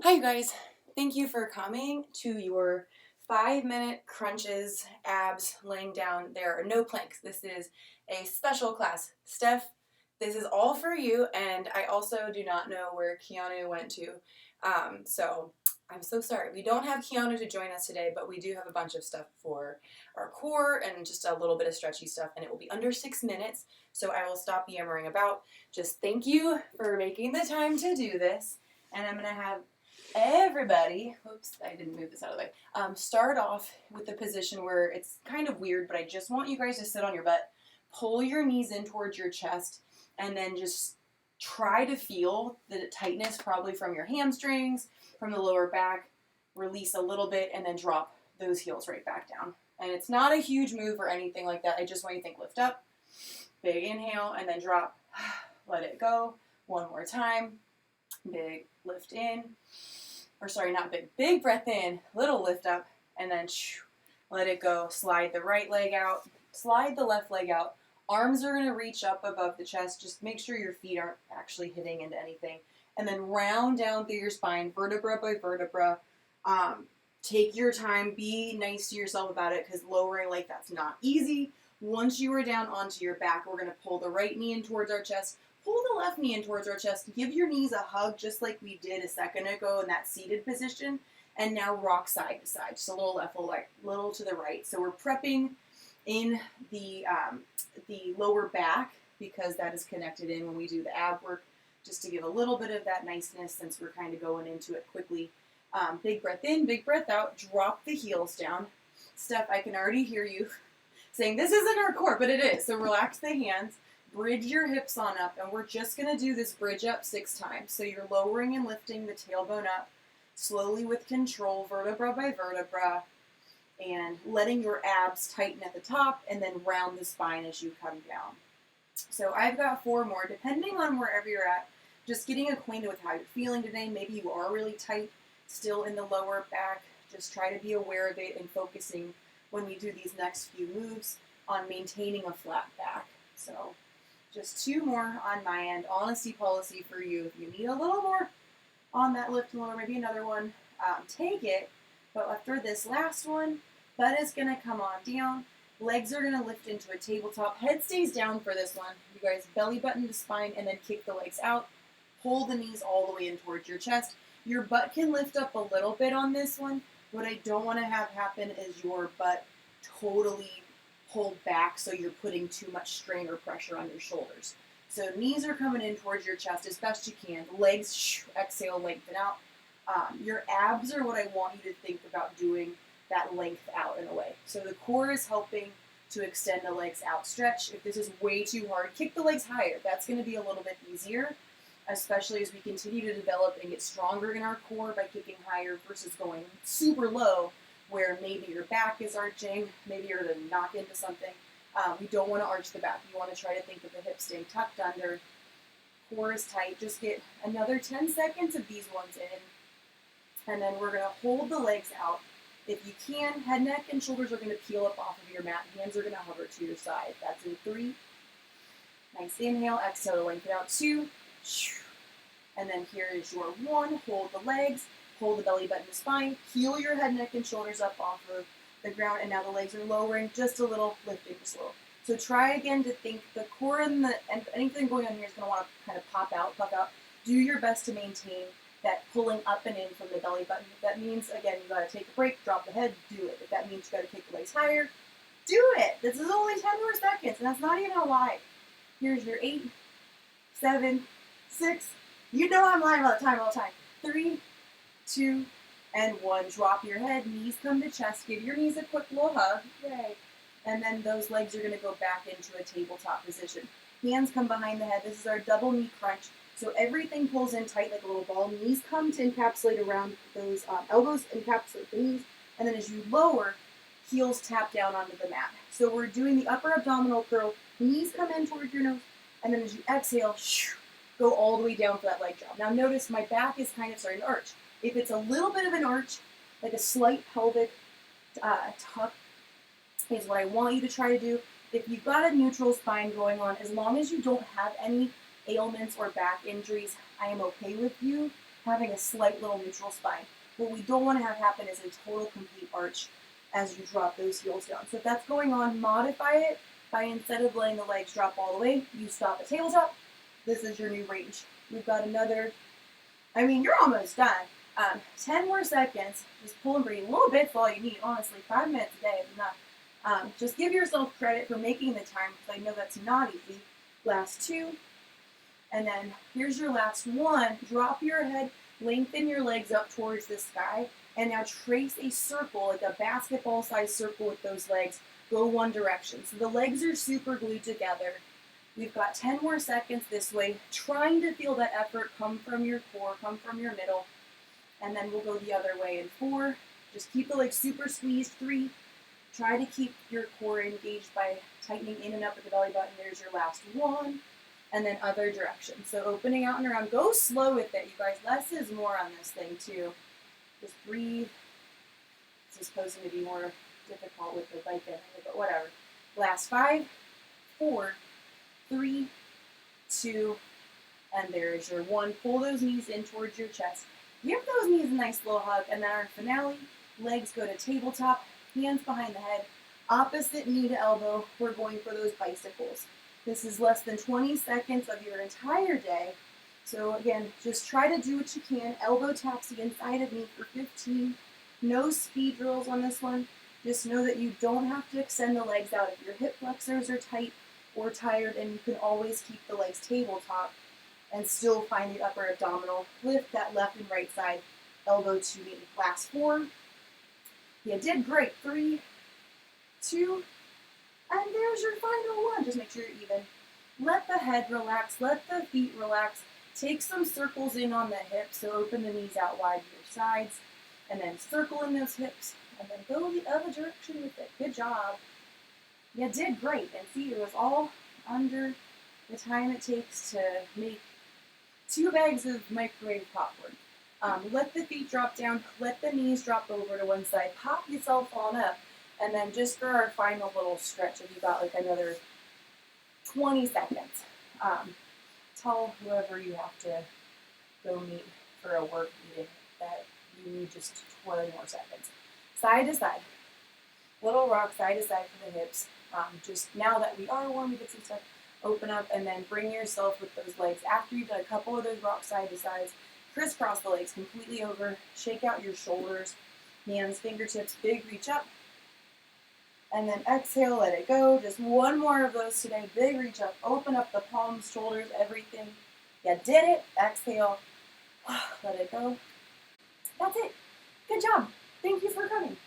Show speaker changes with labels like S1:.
S1: Hi you guys, thank you for coming to your 5-minute crunches, abs, laying down. There are no planks. This is a special class. Steph, this is all for you, and I also do not know where Keanu went to, so I'm so sorry. We don't have Keanu to join us today, but we do have a bunch of stuff for our core and just a little bit of stretchy stuff, and it will be under 6 minutes, so I will stop yammering about. Just thank you for making the time to do this, and I'm going to have everybody, whoops, I didn't move this out of the way, start off with the position where it's kind of weird, but I just want you guys to sit on your butt, pull your knees in towards your chest, and then just try to feel the tightness probably from your hamstrings, from the lower back, release a little bit, and then drop those heels right back down. And it's not a huge move or anything like that. I just want you to think lift up, big inhale, and then drop, let it go. One more time, big lift in, or sorry, not big, big breath in, little lift up, and then let it go. Slide the right leg out, slide the left leg out. Arms are going to reach up above the chest. Just make sure your feet aren't actually hitting into anything. And then round down through your spine, vertebra by vertebra. Take your time. Be nice to yourself about it, because lowering like that's not easy. Once you are down onto your back, we're going to pull the right knee in towards our chest. Pull the left knee in towards our chest. Give your knees a hug just like we did a second ago in that seated position. And now rock side to side. Just a little left, little to the right. So we're prepping in the lower back, because that is connected in when we do the ab work, just to give a little bit of that niceness since we're kind of going into it quickly. Big breath in, big breath out. Drop the heels down. Steph, I can already hear you saying this isn't our core, but it is. So relax the hands. Bridge your hips on up, and we're just going to do this bridge up 6 times. So you're lowering and lifting the tailbone up, slowly with control, vertebra by vertebra, and letting your abs tighten at the top, and then round the spine as you come down. So I've got 4 more, depending on wherever you're at, just getting acquainted with how you're feeling today. Maybe you are really tight still in the lower back. Just try to be aware of it and focusing when we do these next few moves on maintaining a flat back. So just 2 more on my end. Honesty policy for you. If you need a little more on that lift and lower, maybe another one, take it. But after this last one, butt is going to come on down. Legs are going to lift into a tabletop. Head stays down for this one. You guys belly button to spine and then kick the legs out. Pull the knees all the way in towards your chest. Your butt can lift up a little bit on this one. What I don't want to have happen is your butt totally pulled back, so you're putting too much strain or pressure on your shoulders. So knees are coming in towards your chest as best you can. Legs, exhale, lengthen out. Your abs are what I want you to think about doing that length out in a way. So the core is helping to extend the legs out. Stretch. If this is way too hard, kick the legs higher. That's going to be a little bit easier, especially as we continue to develop and get stronger in our core by kicking higher versus going super low, where maybe your back is arching, maybe you're going to knock into something. We don't want to arch the back. You want to try to think of the hips staying tucked under. Core is tight. Just get another 10 seconds of these ones in. And then we're going to hold the legs out. If you can, head, neck, and shoulders are going to peel up off of your mat. Hands are going to hover to your side. That's in 3. Nice inhale. Exhale to lengthen out. 2. And then here is your 1. Hold the legs. Hold the belly button to spine. Heel your head, neck, and shoulders up off of the ground. And now the legs are lowering just a little, lifting slow. So try again to think the core and anything going on here is going to want to kind of pop out, puff out. Do your best to maintain that pulling up and in from the belly button. If that means, again, you got to take a break, drop the head, do it. If that means you got to kick the legs higher, do it. This is only 10 more seconds, and that's not even a lie. Here's your 8, 7, 6. You know I'm lying all the time. 3, 2, and 1. Drop your head, knees come to chest. Give your knees a quick little hug. Yay. And then those legs are going to go back into a tabletop position. Hands come behind the head. This is our double knee crunch. So everything pulls in tight like a little ball. Knees come to encapsulate around those elbows, encapsulate the knees. And then as you lower, heels tap down onto the mat. So we're doing the upper abdominal curl. Knees come in towards your nose. And then as you exhale, go all the way down for that leg drop. Now notice my back is kind of starting to arch. If it's a little bit of an arch, like a slight pelvic tuck, is what I want you to try to do. If you've got a neutral spine going on, as long as you don't have any ailments or back injuries, I am okay with you having a slight little neutral spine. What we don't want to have happen is a total complete arch as you drop those heels down. So if that's going on, modify it by instead of letting the legs drop all the way, you stop at tabletop. This is your new range. We've got another, you're almost done. 10 more seconds. Just pull and breathe. A little bit's all you need, honestly. 5 minutes a day is enough. Just give yourself credit for making the time, because I know that's not easy. Last 2. And then here's your last 1. Drop your head, lengthen your legs up towards the sky, and now trace a circle, like a basketball-sized circle with those legs. Go one direction. So the legs are super glued together. We've got 10 more seconds this way, trying to feel that effort come from your core, come from your middle. And then we'll go the other way in 4. Just keep the legs super squeezed. 3. Try to keep your core engaged by tightening in and up with the belly button. There's your last 1. And then other direction. So opening out and around. Go slow with it, you guys. Less is more on this thing, too. Just breathe. This is supposed to be more difficult with the bike in it, but whatever. Last 5, 4, 3, 2, and there's your 1. Pull those knees in towards your chest. Give those knees a nice little hug, and then our finale, legs go to tabletop, hands behind the head, opposite knee to elbow. We're going for those bicycles. This is less than 20 seconds of your entire day. So again, just try to do what you can. Elbow taps the inside of knee for 15. No speed drills on this one. Just know that you don't have to extend the legs out if your hip flexors are tight or tired, and you can always keep the legs tabletop and still find the upper abdominal. Lift that left and right side, elbow to knee. Last 4. You did great. 3, 2, and there's your final 1. Just make sure you're even. Let the head relax. Let the feet relax. Take some circles in on the hips, so open the knees out wide to your sides, and then circle in those hips, and then go the other direction with it. Good job. You did great. And see, it was all under the time it takes to make 2 bags of microwave popcorn. Let the feet drop down. Let the knees drop over to one side. Pop yourself on up. And then just for our final little stretch, if you got like another 20 seconds, tell whoever you have to go meet for a work meeting that you need just 20 more seconds. Side to side. Little rock side to side for the hips. Just now that we are warm, we get some stuff. Open up and then bring yourself with those legs. After you've done a couple of those rock side to sides, crisscross the legs completely over. Shake out your shoulders, hands, fingertips, big reach up. And then exhale, let it go. Just 1 more of those today. Big reach up. Open up the palms, shoulders, everything. You did it. Exhale. Let it go. That's it. Good job. Thank you for coming.